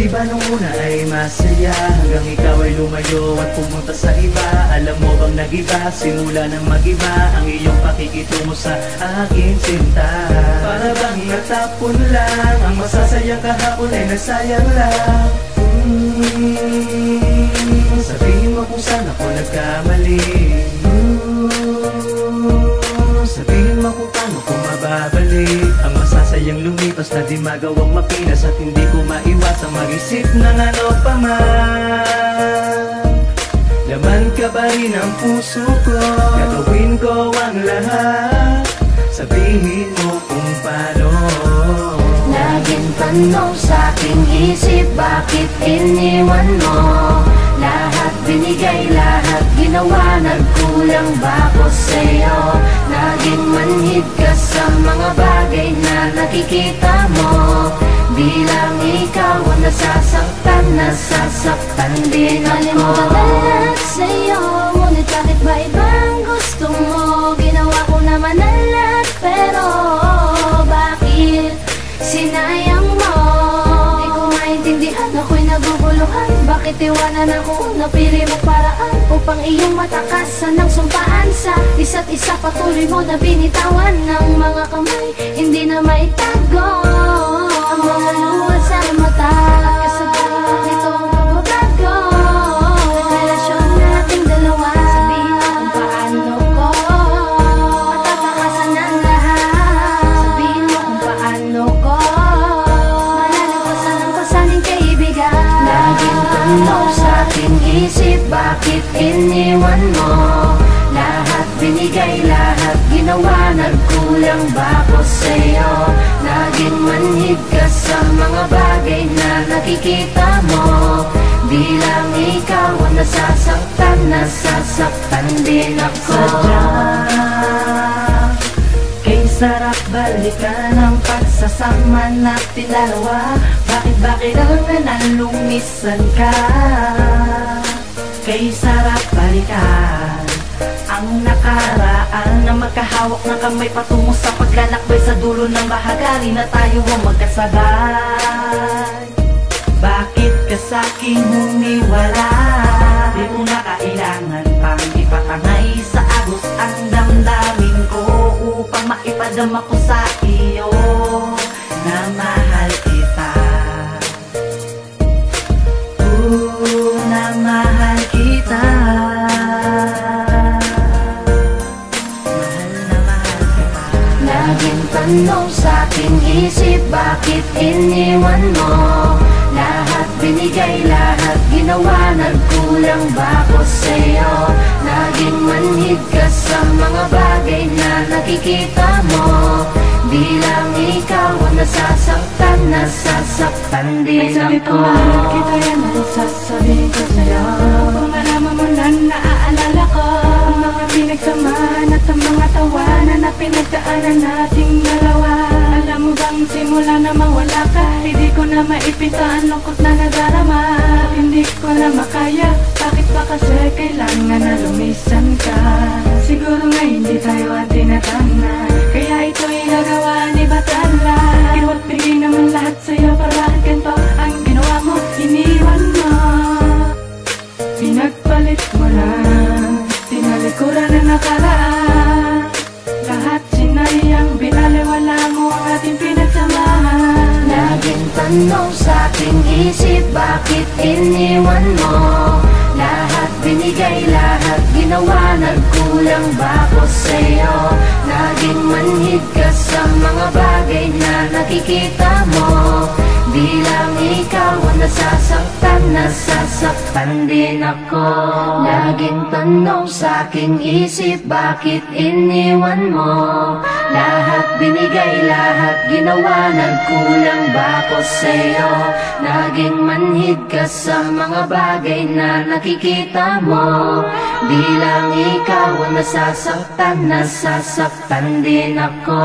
Diba nung una ay masaya, hanggang ikaw ay lumayo at pumunta sa iba. Alam mo bang nag-iba, simula nang mag-iba ang iyong pakikitungo sa aking sinta. Para bang natapon lang, ang masasayang kahapon ay nasayang lang. Sabihin mo kung saan ako nagkamali, sabihin mo kung paano ko mababalik ang masasayang lumipas na di magawang mapinas. At hindi ko maiwasang mag-isip ng ano pa man. Laman ka ba rin ang puso ko? Gagawin ko ang lahat, sabihin mo kung paano. Laging tanong sa aking isip, bakit iniwan mo? Lahat binigay, lahat ginawa, nagkulang ba ako sa'yo? Naging manhid ka sa mga bagay na nakikita mo. Bilang ikaw ang nasasaktan, nasasaktan din ako. Kalimutan na lahat sa'yo, ngunit bakit ba ibang gusto mo? Ginawa ko naman na lahat, pero bakit sinayang mo? Di ko maintindihan, ako'y naguguluhan. Bakit iwanan ako, napili mo paraan upang iyong matakasan ng sumpaan sa isa't isa? Patuloy mo na binitawan ng mga kamay, hindi na maitago ang mga luha sa mata. Kasabay nito ang pagbabago ng relasyon nating dalawa. Sabihin mo kung paano ko matatakasan ang lahat. Sabihin mo kung paano ko malalagpasan ang pasaning kaibigan. Laging tanong sa aking isip, bakit iniwan mo? Lahat binigay, lahat ginawa, nagkulang ba ako sa'yo? Naging manhid ka sa mga bagay na nakikita mo. Bilang ikaw ang nasasaktan, nasasaktan din ako. Sadya kay sarap balikan ang pagsasama natin dalawa. Bakit ba kailangan na lumisan ka? Kay sarap balikan ang nakaraan na magkahawak ng kamay patungo sa paglalakbay sa dulo ng bahagari na tayo ang magkasabay. Bakit ka sa'king humiwala? Di mo na kailangan pang ipatangay sa agos ang damdamin ko upang maipadama ko sa iyo na mahal kita. Na mahal kita. Laging tanong sa aking isip, bakit iniwan mo? Lahat binigay, lahat ginawa, nagkulang ba ako sa'yo? Naging manhid ka sa mga bagay na nakikita mo. Bilang ikaw ang nasasaktan, nasasaktan din ako. May sabi pa mahal kita, yan ang sasabihin ko sa'yo. Kung malaman mo na naaalala ko ang mga pinagsamahan at ang mga tawanan na pinagdaanan nating dalawa. Alam mo bang simula na mawala ka, hindi ko na maipita ang lungkot na nadarama. At hindi ko na makaya, bakit ba kasi kailangan na lumisan ka? Siguro nga hindi tayo at tinatana, kaya ito'y nagawa ni Batala. Iwa't bigay naman lahat sa'yo, para ganito ang ginawa mo, iniwan mo. Pinagpalit mo na, tinalikuran na nakaraan. Lahat sinayang binaliwala mo ang ating pinagsamahan. Laging tanong sa aking isip, bakit iniwan mo? Lahat binigay, lahat ginawa, nagkulang ba ako sa'yo? Naging manhid ka sa mga bagay na nakikita mo. Bilang ikaw ang nasasaktan, nasasaktan din ako. Laging tanong sa aking isip, bakit iniwan mo? Lahat binigay, lahat ginawa, nagkulang ba ako sa'yo? Naging manhid ka sa mga bagay na nakikita mo. Bilang ikaw ang nasasaktan, nasasaktan din ako.